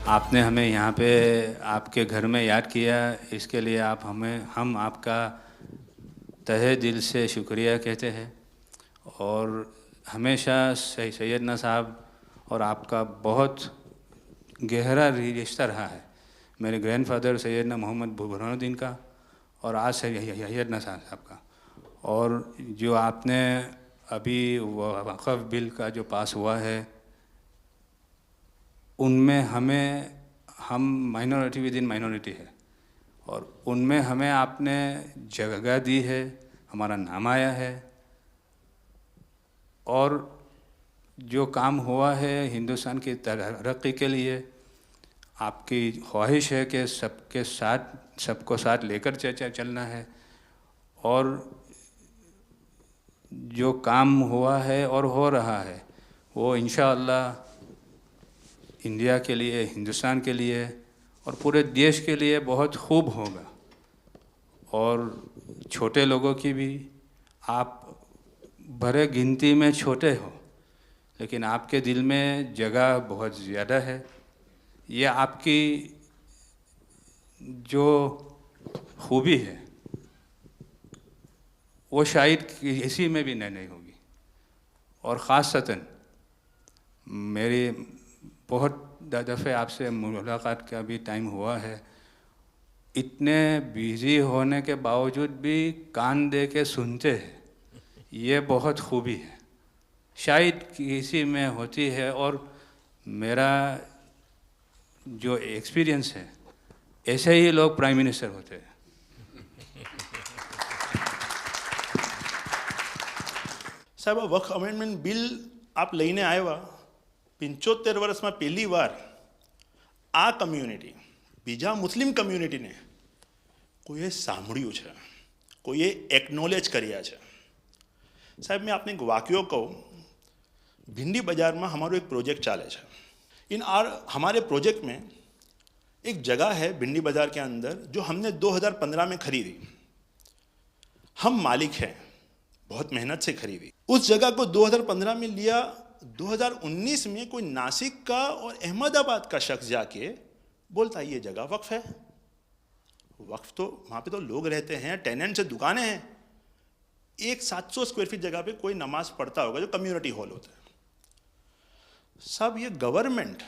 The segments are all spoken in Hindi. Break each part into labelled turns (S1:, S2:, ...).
S1: आपने हमें यहाँ पे आपके घर में याद किया, इसके लिए हम आपका तहे दिल से शुक्रिया कहते हैं। और हमेशा सैयदना साहब और आपका बहुत गहरा रिश्ता रहा है। मेरे ग्रैंडफादर सैयदना मोहम्मद बुरहानुद्दीन का और आज सैयदना साहब का। और जो आपने अभी वक़्फ़ बिल का जो पास हुआ है, उनमें हम माइनॉरिटी विद इन माइनॉरिटी है, और उनमें हमें आपने जगह दी है, हमारा नाम आया है। और जो काम हुआ है हिंदुस्तान की तरक्की के लिए, आपकी ख्वाहिश है कि सबको साथ लेकर चलना है। और जो काम हुआ है और हो रहा है वो इंशाअल्लाह इंडिया के लिए, हिंदुस्तान के लिए और पूरे देश के लिए बहुत खूब होगा। और छोटे लोगों की भी, आप भरे गिनती में छोटे हो लेकिन आपके दिल में जगह बहुत ज़्यादा है। ये आपकी जो खूबी है वो शायद किसी में भी नहीं होगी। और ख़ासतन मेरी बहुत दफ़े आपसे मुलाकात का भी टाइम हुआ है, इतने बिज़ी होने के बावजूद भी कान दे के सुनते हैं, ये बहुत खूबी है, शायद किसी में होती है। और मेरा जो एक्सपीरियंस है, ऐसे ही लोग प्राइम मिनिस्टर होते हैं।
S2: સાહેબ વક્ફ અમેન્ડમેન્ટ બિલ આપ લઈને આવ્યા 75 વર્ષમાં પહેલી વાર આ કમ્યુનિટી, બીજા મુસ્લિમ કમ્યુનિટીને કોઈએ સાંભળ્યું છે, કોઈએ એકનોલેજ કર્યા છે। સાહેબ मैं आपने एक वाक्यो कहूँ, भिंडी बाजार में हमारो एक प्रोजेक्ट चाले है। हमारे प्रोजेक्ट में एक जगह है भिंडी बाजार के अंदर जो हमने 2015 में खरीदी। हम मालिक हैं, बहुत मेहनत से खरीदी। उस जगह को 2015 में लिया, 2019 में कोई नासिक का और अहमदाबाद का शख्स जाके बोलता ये जगह वक्फ है। वक्फ तो वहाँ पे तो लोग रहते हैं, टेनेंट से दुकानें हैं। एक 700 स्क्वायर फीट जगह पे कोई नमाज पढ़ता होगा जो कम्युनिटी हॉल होता है। सब ये गवर्नमेंट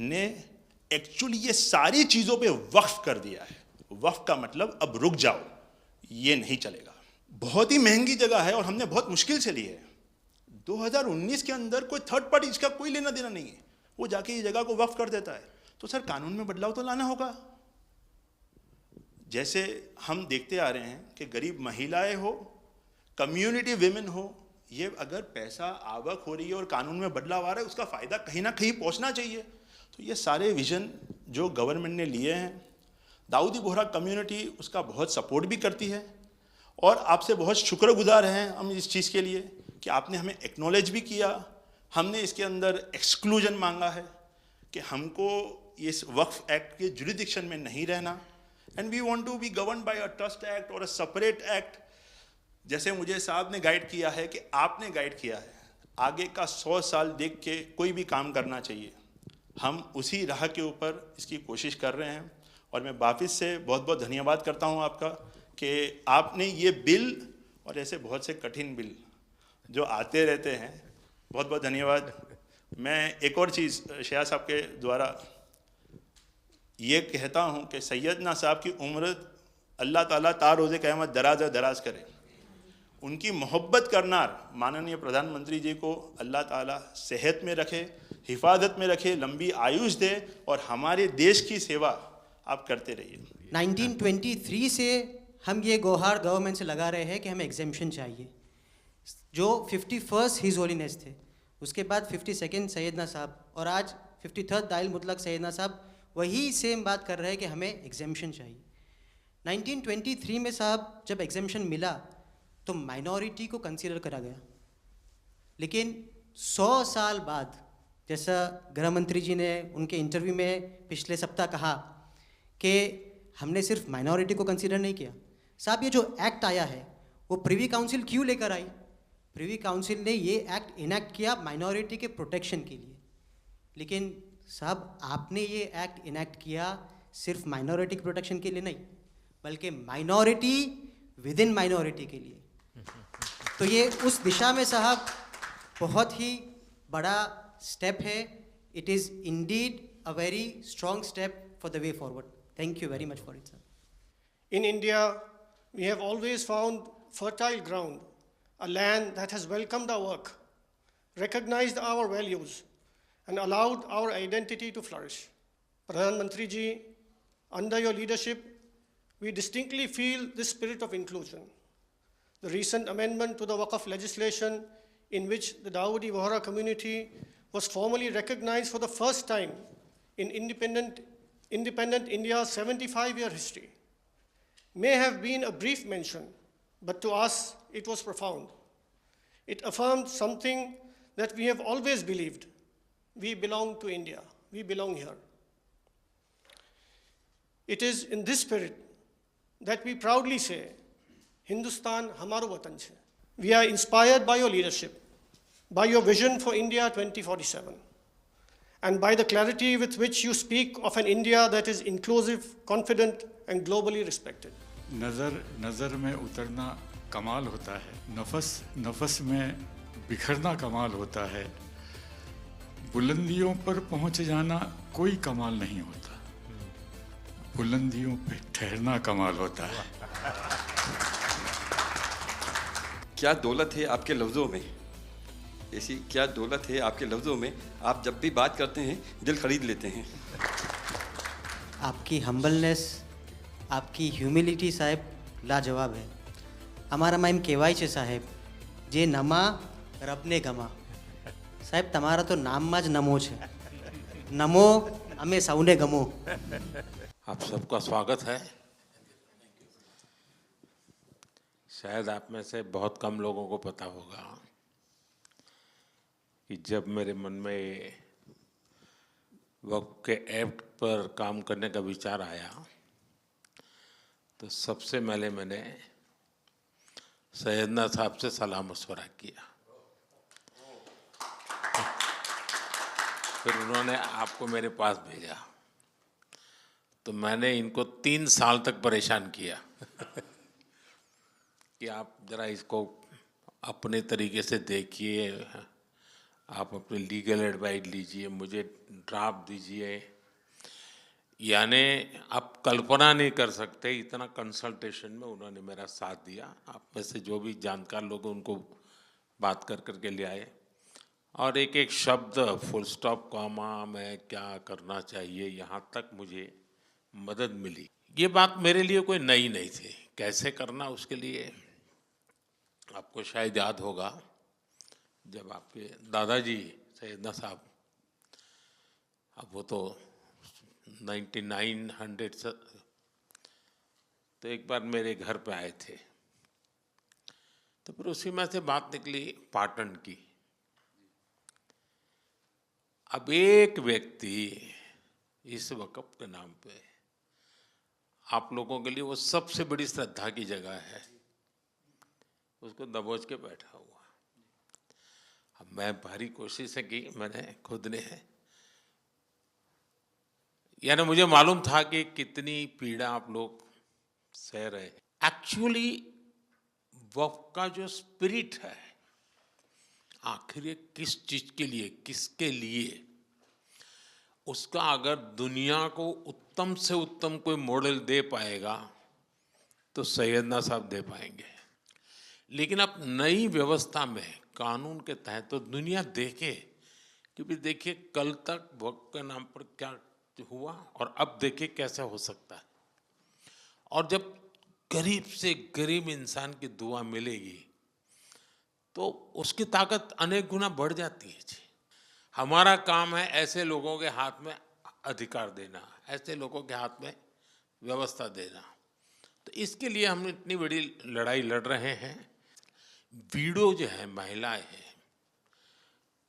S2: ने एक्चुअली ये सारी चीज़ों पे वक्फ कर दिया है। वक्फ का मतलब अब रुक जाओ, ये नहीं चलेगा। बहुत ही महंगी जगह है और हमने बहुत मुश्किल से ली है। 2019 के अंदर कोई थर्ड पार्टी, इसका कोई लेना देना नहीं है, वो जाके ये जगह को वक्फ कर देता है। तो सर कानून में बदलाव तो लाना होगा। जैसे हम देखते आ रहे हैं कि गरीब महिलाएं हो, कम्युनिटी विमेन हो, ये अगर पैसा आवक हो रही है और कानून में बदलाव आ रहा है, उसका फ़ायदा कहीं ना कहीं पहुंचना चाहिए। तो ये सारे विजन जो गवर्नमेंट ने लिए हैं, दाऊदी बोहरा कम्युनिटी उसका बहुत सपोर्ट भी करती है। और आपसे बहुत शुक्रगुजार हैं हम इस चीज़ के लिए कि आपने हमें एक्नॉलेज भी किया। हमने इसके अंदर एक्सक्लूजन मांगा है कि हमको इस वक्फ एक्ट के जुरिडिक्शन में नहीं रहना, and we want to be govern by a trust act और अ सेपरेट एक्ट। जैसे मुझे साहब ने गाइड किया है कि आपने गाइड किया है, आगे का 100 साल देख के कोई भी काम करना चाहिए। हम उसी राह के ऊपर इसकी कोशिश कर रहे हैं। और मैं वापस से बहुत बहुत धन्यवाद करता हूँ आपका कि आपने ये बिल और ऐसे बहुत से कठिन बिल जो आते रहते हैं, बहुत बहुत धन्यवाद। मैं एक और चीज़ शाह साहब के द्वारा ये कहता हूँ कि सैयदना साहब की उम्र अल्लाह ताला तार रोज़े क़यामत दराज करे। उनकी मोहब्बत करना माननीय प्रधानमंत्री जी को अल्लाह ताला सेहत में रखे, हिफाजत में रखे, लंबी आयुष दे और हमारे देश की सेवा आप करते रहिए।
S3: 1923 से हम ये गुहार गवर्नमेंट से लगा रहे हैं कि हमें एग्जेम्पशन चाहिए। जो 51st हिज होलीनेस थे, उसके बाद 52nd सैयदना साहब और आज 53rd दाइल मुतलक सैयदना साहब वही सेम बात कर रहे हैं कि हमें एग्जेम्पशन चाहिए। 1923 में साहब जब एग्जेम्पशन मिला तो माइनॉरिटी को कंसीडर करा गया, लेकिन 100 साल बाद, जैसा गृह मंत्री जी ने उनके इंटरव्यू में पिछले सप्ताह कहा कि हमने सिर्फ माइनॉरिटी को कंसीडर नहीं किया। साहब ये जो एक्ट आया है वो प्रिवी काउंसिल क्यों लेकर आई? प्रिवी काउंसिल ने ये एक्ट इनैक्ट किया माइनॉरिटी के प्रोटेक्शन के लिए। लेकिन साहब आपने ये एक्ट इनैक्ट किया सिर्फ माइनॉरिटी के प्रोटेक्शन के लिए नहीं, बल्कि माइनॉरिटी विद इन माइनॉरिटी के लिए। तो ये उस दिशा में साहब बहुत ही बड़ा स्टेप है। It is indeed a very strong step for the way forward. Thank you very much for it sir.
S4: In India, we have always found fertile ground, a land that has welcomed our work, recognized our values, and allowed our identity to flourish. Pradhan Mantri ji, under your leadership, we distinctly feel this spirit of inclusion. The recent amendment to the Waqf legislation, in which the Dawoodi Bohra community was formally recognized for the first time in independent India's 75-year history, may have been a brief mention, but to us it was profound. It affirmed something that we have always believed. We belong to India. We belong here. It is in this spirit that we proudly say, Hindustan hamaro watan chhe. We are inspired by your leadership, by your vision for India 2047, and by the clarity with which you speak of an India that is inclusive, confident, and globally respected.
S5: नज़र में उतरना कमाल होता है, नफस में बिखरना कमाल होता है, बुलंदियों पर पहुंच जाना कोई कमाल नहीं होता, बुलंदियों पे ठहरना कमाल होता है।
S6: क्या दौलत है आपके लफ्ज़ों में, ऐसी क्या दौलत है आपके लफ्ज़ों में, आप जब भी बात करते हैं दिल खरीद लेते हैं।
S3: आपकी हम्बलनेस, आपकी ह्यूमिलिटी साहेब लाजवाब है। हमारा माइम कહેવાય છે સાહેબ, જે નમા રબને ગમા। સાહેબ તમારા તો નામમાં જ નમો છે, નમો અમે સૌને ગમો।
S7: आप सबका स्वागत है। शायद आप में से बहुत कम लोगों को पता होगा कि जब मेरे मन में वक्फ के एक्ट पर काम करने का विचार आया तो सबसे पहले मैंने सैयदना साहब से सलाह मशवरा किया, फिर उन्होंने आपको मेरे पास भेजा, तो मैंने इनको 3 साल तक परेशान किया कि आप ज़रा इसको अपने तरीके से देखिए, आप अपनी लीगल एडवाइस लीजिए, मुझे ड्राफ्ट दीजिए। यानी आप कल्पना नहीं कर सकते इतना कंसल्टेशन में उन्होंने मेरा साथ दिया। आप में से जो भी जानकार लोग उनको बात कर कर के ले आए, और एक एक शब्द फुल स्टॉप कॉमा में क्या करना चाहिए यहाँ तक मुझे मदद मिली। ये बात मेरे लिए कोई नई नहीं थी, कैसे करना उसके लिए आपको शायद याद होगा जब आपके दादाजी सैयदना साहब, अब वो तो 1900 से, तो एक बार मेरे घर पे आए थे, तो फिर उसी में से बात निकली पाटन की। अब एक व्यक्ति इस वक़्फ़ के नाम पे आप लोगों के लिए वो सबसे बड़ी श्रद्धा की जगह है, उसको दबोच के बैठा हुआ। अब मैं भारी कोशिश की, मैंने खुद ने, यानी मुझे मालूम था कि कितनी पीड़ा आप लोग सह रहे हैं। एक्चुअली वक्फ का जो स्पिरिट है, आखिर ये किस चीज़ के लिए, किसके लिए, उसका अगर दुनिया को उत्तम से उत्तम कोई मॉडल दे पाएगा तो सैयदना साहब दे पाएंगे। लेकिन अब नई व्यवस्था में कानून के तहत तो दुनिया देखे, क्योंकि देखिए कल तक वक्फ के नाम पर क्या हुआ और अब देखिए कैसे हो सकता है। और जब गरीब से गरीब इंसान की दुआ मिलेगी तो उसकी ताकत अनेक गुना बढ़ जाती है जी। हमारा काम है ऐसे लोगों के हाथ में अधिकार देना, ऐसे लोगों के हाथ में व्यवस्था देना। तो इसके लिए हम इतनी बड़ी लड़ाई लड़ रहे हैं। वीडो जो है, महिलाएं हैं,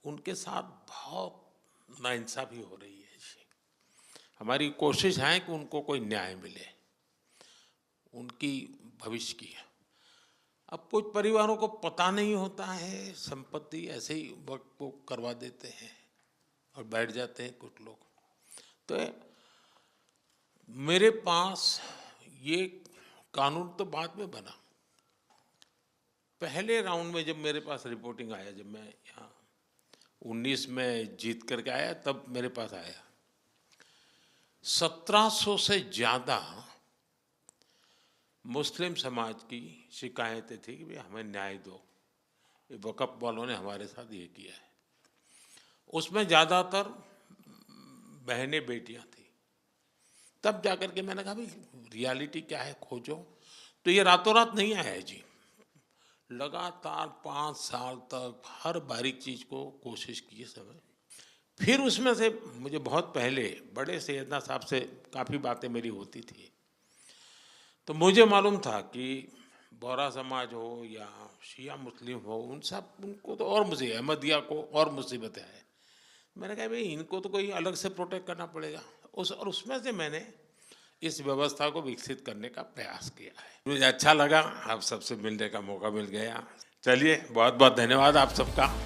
S7: उनके साथ बहुत नाइंसाफ़ी हो रही है जी। हमारी कोशिश है कि उनको कोई न्याय मिले, उनकी भविष्य की। अब कुछ परिवारों को पता नहीं होता है, संपत्ति ऐसे ही वक्त को करवा देते हैं और बैठ जाते हैं कुछ लोग। तो मेरे पास ये कानून तो बाद में बना। पहले राउंड में जब मेरे पास रिपोर्टिंग आया, जब मैं यहाँ 19 में जीत करके आया, तब मेरे पास आया 1700 से ज़्यादा मुस्लिम समाज की शिकायतें थी कि भाई हमें न्याय दो, ये वक़्फ़ वालों ने हमारे साथ ये किया है। उसमें ज़्यादातर बहनें बेटियां थी। तब जाकर के मैंने कहा भाई रियलिटी क्या है खोजो। तो ये रातों रात नहीं आया है जी, लगातार 5 साल तक हर बारीक चीज़ को कोशिश की समय। फिर उसमें से मुझे बहुत पहले बड़े सैयदना साहब से काफ़ी बातें मेरी होती थी, तो मुझे मालूम था कि बोहरा समाज हो या शिया मुस्लिम हो, उनको तो और मुझे अहमदिया को और मुसीबत है। मैंने कहा भाई इनको तो कोई अलग से प्रोटेक्ट करना पड़ेगा। उसमें से मैंने इस व्यवस्था को विकसित करने का प्रयास किया है। मुझे अच्छा लगा, आप सबसे मिलने का मौका मिल गया। चलिए, बहुत बहुत धन्यवाद आप सबका।